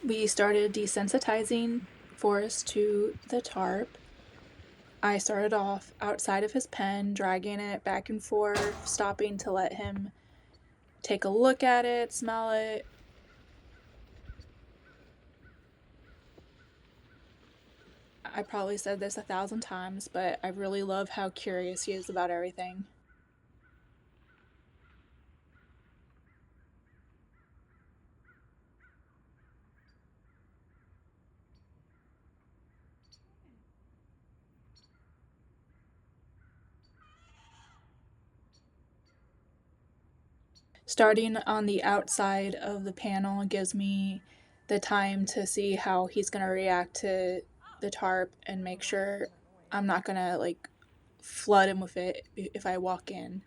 We started desensitizing Forrest to the tarp. I started off outside of his pen, dragging it back and forth, stopping to let him take a look at it, smell it. I probably said this 1,000 times, but I really love how curious he is about everything. Starting on the outside of the panel gives me the time to see how he's going to react to the tarp and make sure I'm not going to like flood him with it if I walk in.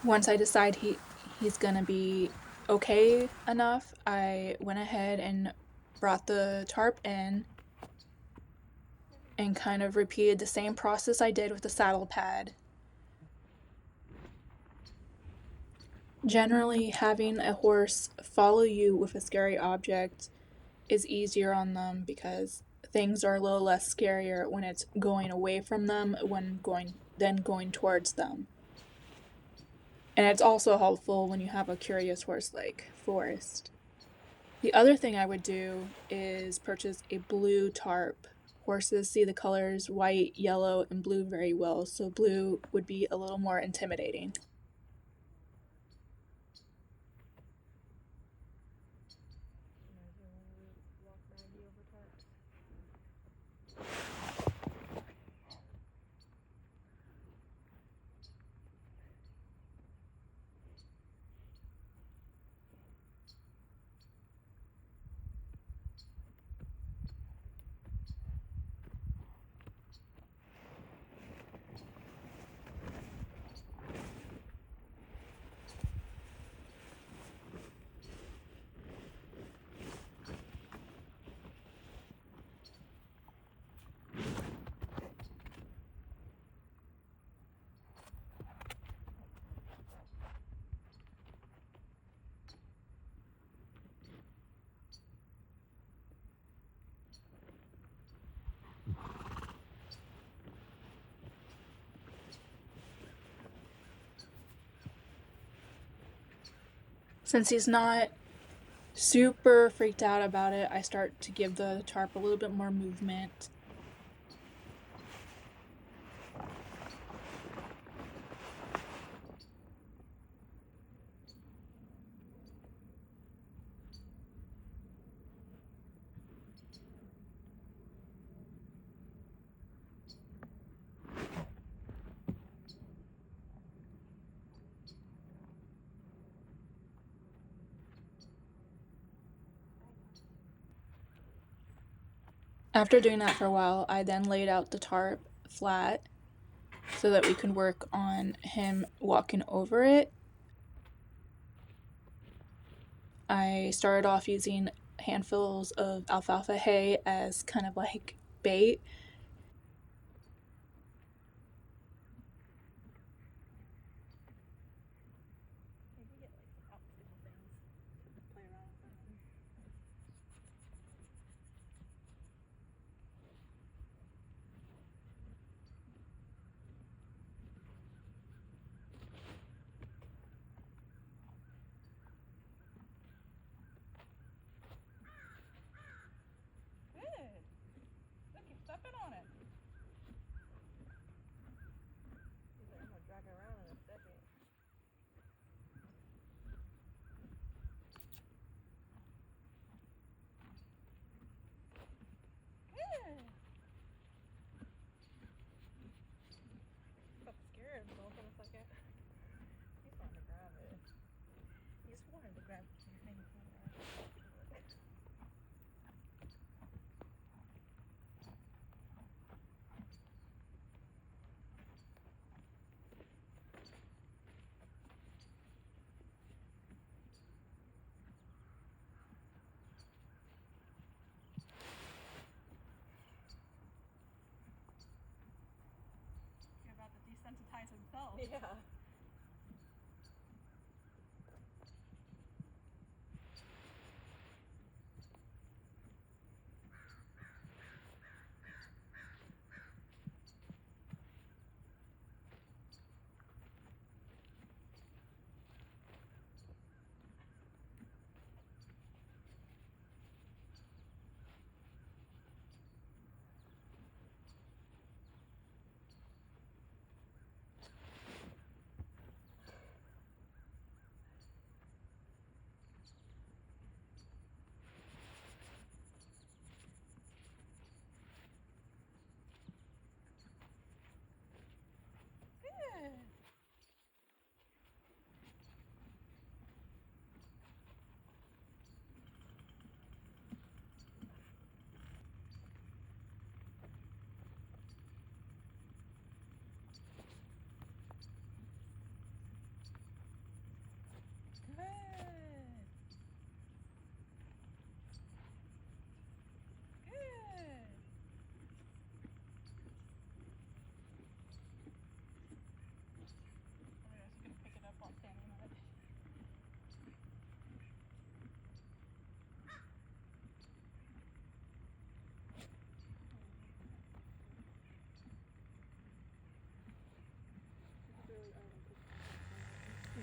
Once I decide he's going to be okay enough, I went ahead and brought the tarp in and kind of repeated the same process I did with the saddle pad. Generally, having a horse follow you with a scary object is easier on them because things are a little less scarier when it's going away from them than going towards them. And it's also helpful when you have a curious horse like Forrest. The other thing I would do is purchase a blue tarp. Horses see the colors white, yellow, and blue very well, so blue would be a little more intimidating. Since he's not super freaked out about it, I start to give the tarp a little bit more movement. After doing that for a while, I then laid out the tarp flat so that we could work on him walking over it. I started off using handfuls of alfalfa hay as kind of like bait. ties himself. Yeah.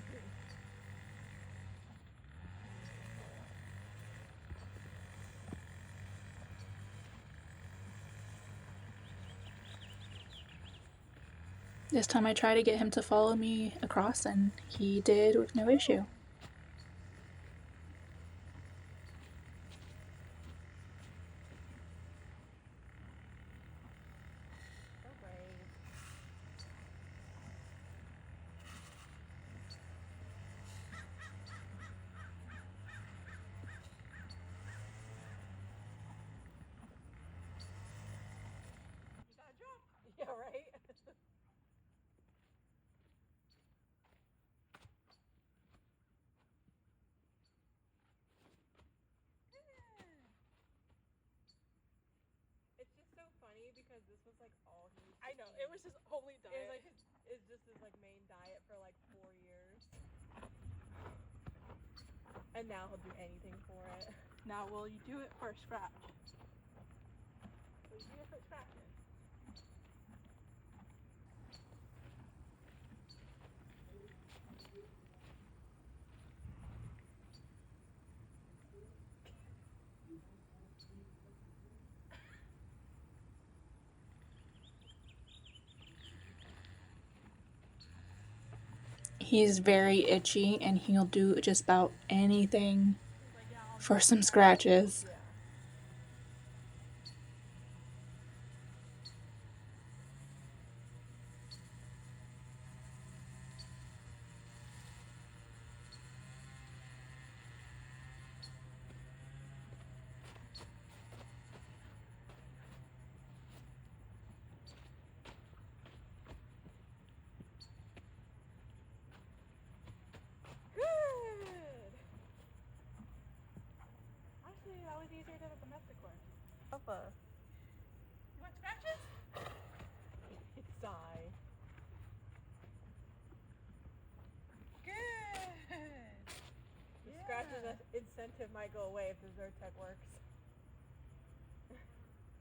Good. This time I tried to get him to follow me across, and he did with no issue. So brave. You gotta jump. Yeah, right? It's just so funny because this was like all he used to I know, eat. it was his only It was diet. like it's just his like main diet for like 4 years. And now he'll do anything for it. Now, will you do it for a scratch? Will you do it for scratches? He's very itchy, and he'll do just about anything He's like, yeah, I'll for do some that. scratches. Yeah. Good. Actually, that was easier than a domestic one. Alpha. You want scratches? Sigh. Good. The Yeah. scratches incentive might go away if the Zyrtec works.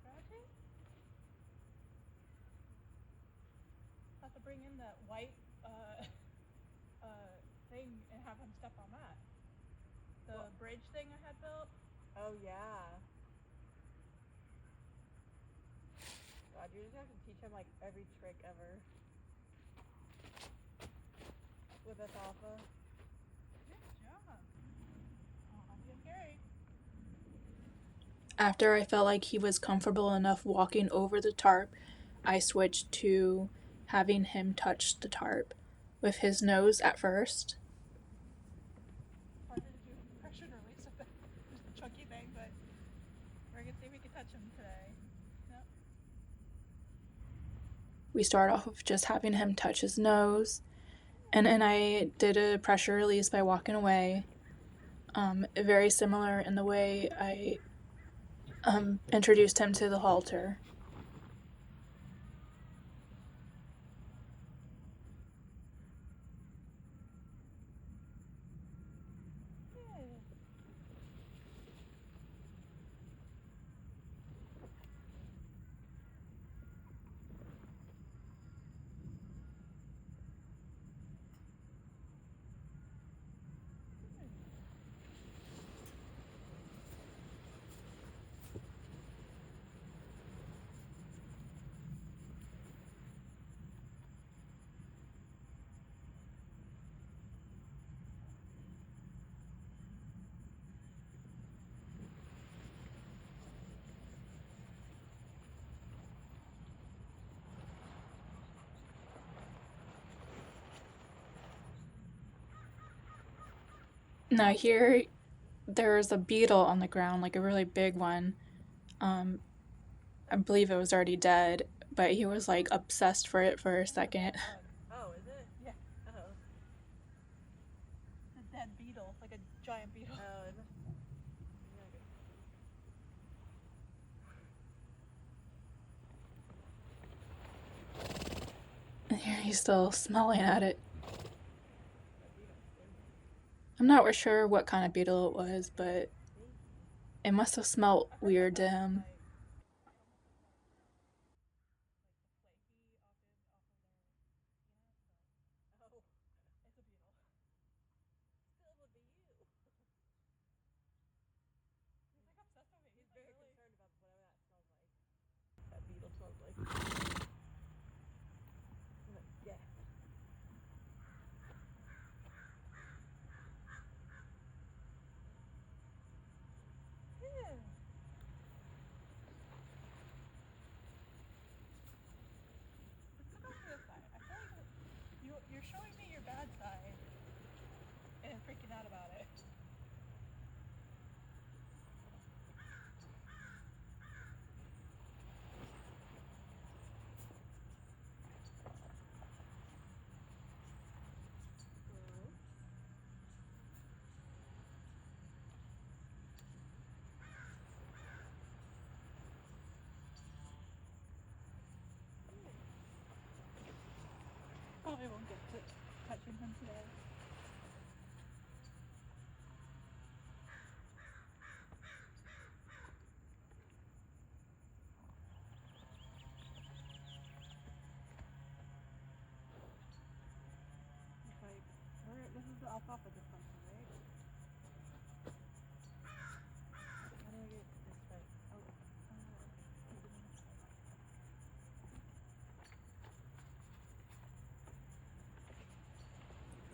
Scratches? Have to bring in that white thing and have him step on that. The What? bridge thing I had built. Oh yeah. God, you're just gonna have to teach him like every trick ever. With alfalfa. Good job. Oh, I'm getting scary. After I felt like he was comfortable enough walking over the tarp, I switched to having him touch the tarp with his nose at first. Harder to do pressure release with that chunky thing, but we're gonna see if we can touch him today. Nope. We start off with just having him touch his nose, and then I did a pressure release by walking away. Very similar in the way I introduced him to the halter. No, here there was a beetle on the ground, like a really big one. Um, I believe it was already dead, but he was like obsessed for it for a second. Oh, is it? Yeah. Oh. It's a dead beetle, like a giant beetle. Oh, is it? And here he's still smelling at it. I'm not sure what kind of beetle it was, but it must have smelled weird to him. Oh, it's a beetle. Still would be you. He's like obsessed with me. He's Like, very really? concerned about whatever that smells like. That beetle smells like. Yeah. Yeah. Let's look over this side. I feel like you're showing me your bad side and freaking out about it. Probably won't get to touching him today. It's like, this is the alfalfa dispenser, right? How do I get this right? Oh.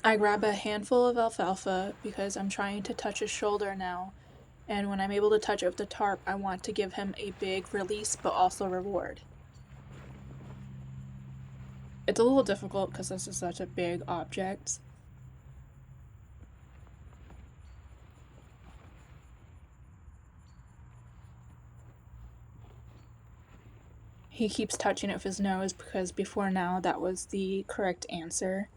I grab a handful of alfalfa because I'm trying to touch his shoulder now, and when I'm able to touch it with the tarp, I want to give him a big release but also reward. It's a little difficult because this is such a big object. He keeps touching it with his nose because before now that was the correct answer.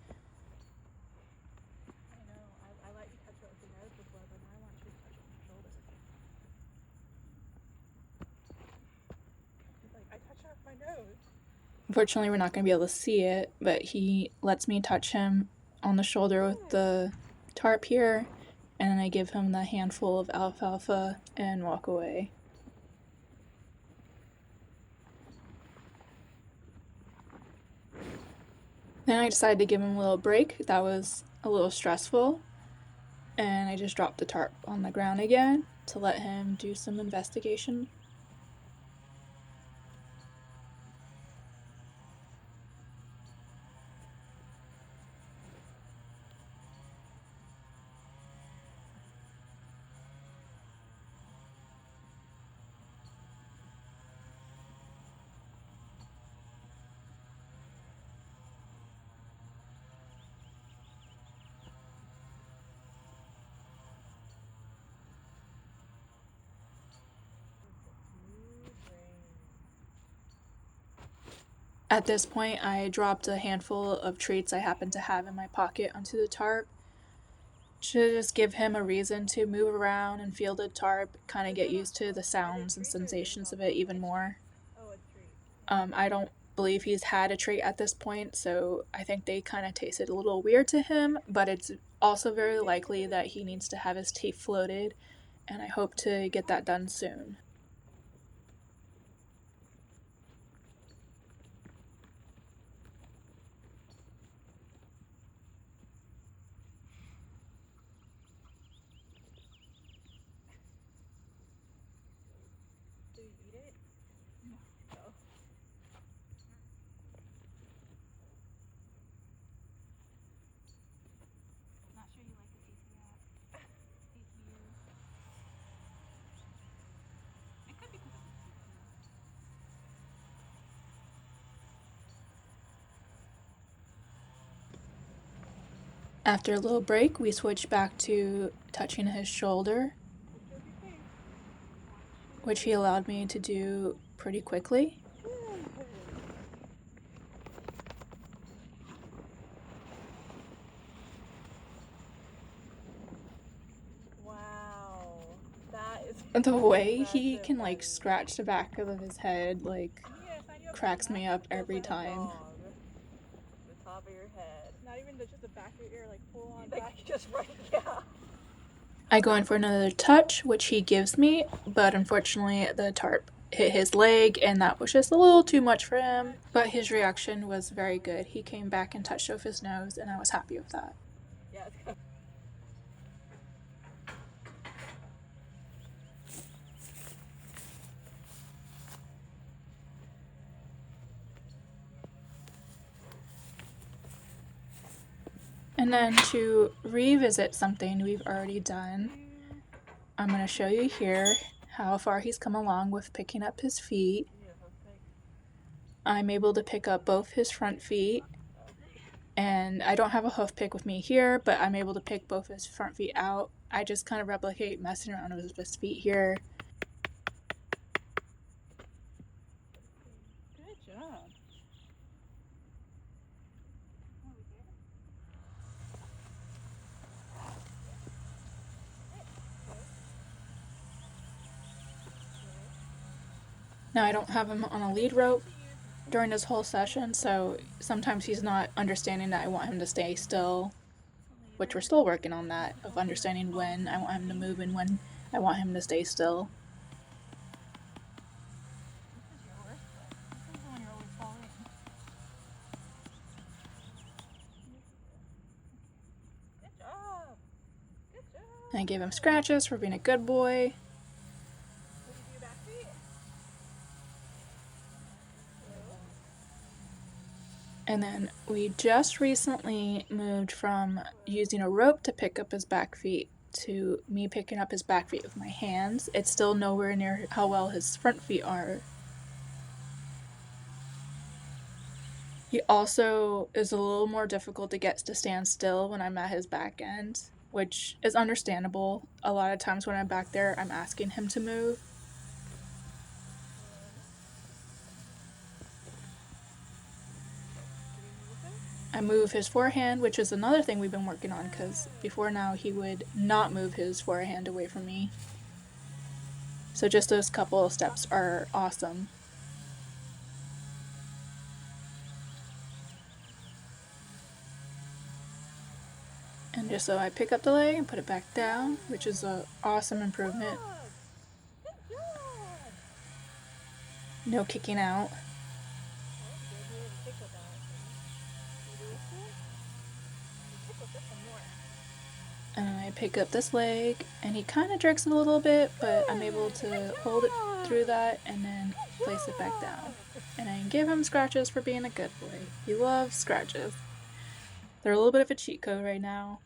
I know. I let you touch it with your nose before, but now I want you to touch it with your shoulder. He's like, I touch it with my nose. Unfortunately, we're not going to be able to see it, but he lets me touch him on the shoulder with the tarp here, and then I give him the handful of alfalfa and walk away. Then I decided to give him a little break. That was a little stressful, and I just dropped the tarp on the ground again to let him do some investigation. At this point, I dropped a handful of treats I happened to have in my pocket onto the tarp to just give him a reason to move around and feel the tarp, kind of get used to the sounds and sensations of it even more. Oh, it's treat. I don't believe he's had a treat at this point, so I think they kind of tasted a little weird to him, but it's also very likely that he needs to have his teeth floated, and I hope to get that done soon. Do you eat it? No. Oh. Not sure you like the taste of that. TCU. After a little break, we switched back to touching his shoulder, which he allowed me to do pretty quickly. Wow, that is The way he impressive, can like buddy. scratch the back of his head like Yeah, it's not even cracks me up Feels every like a time. dog. The top of your head. not even just the back of your ear, like full on Like back. just right, yeah. I go in for another touch, which he gives me, but unfortunately the tarp hit his leg and that was just a little too much for him. But his reaction was very good. He came back and touched off his nose and I was happy with that. Yeah, it's good. And then to revisit something we've already done, I'm going to show you here how far he's come along with picking up his feet. I'm able to pick up both his front feet, and I don't have a hoof pick with me here, but I'm able to pick both his front feet out. I just kind of replicate messing around with his feet here. Good job. Now I don't have him on a lead rope during this whole session, so sometimes he's not understanding that I want him to stay still, which we're still working on that, of understanding when I want him to move and when I want him to stay still. This is yours, but this is the one you're always following. Good job. Good job. I give him scratches for being a good boy. What do you do, back feet? And then we just recently moved from using a rope to pick up his back feet to me picking up his back feet with my hands. It's still nowhere near how well his front feet are. He also is a little more difficult to get to stand still when I'm at his back end, which is understandable. A lot of times when I'm back there, I'm asking him to move. I move his forehand, which is another thing we've been working on, because before now he would not move his forehand away from me. So just those couple of steps are awesome. And just so I pick up the leg and put it back down, which is an awesome improvement. Good job. No kicking out. And I pick up this leg, and he kind of jerks it a little bit, but I'm able to hold it through that and then place it back down. And I give him scratches for being a good boy. He loves scratches. They're a little bit of a cheat code right now.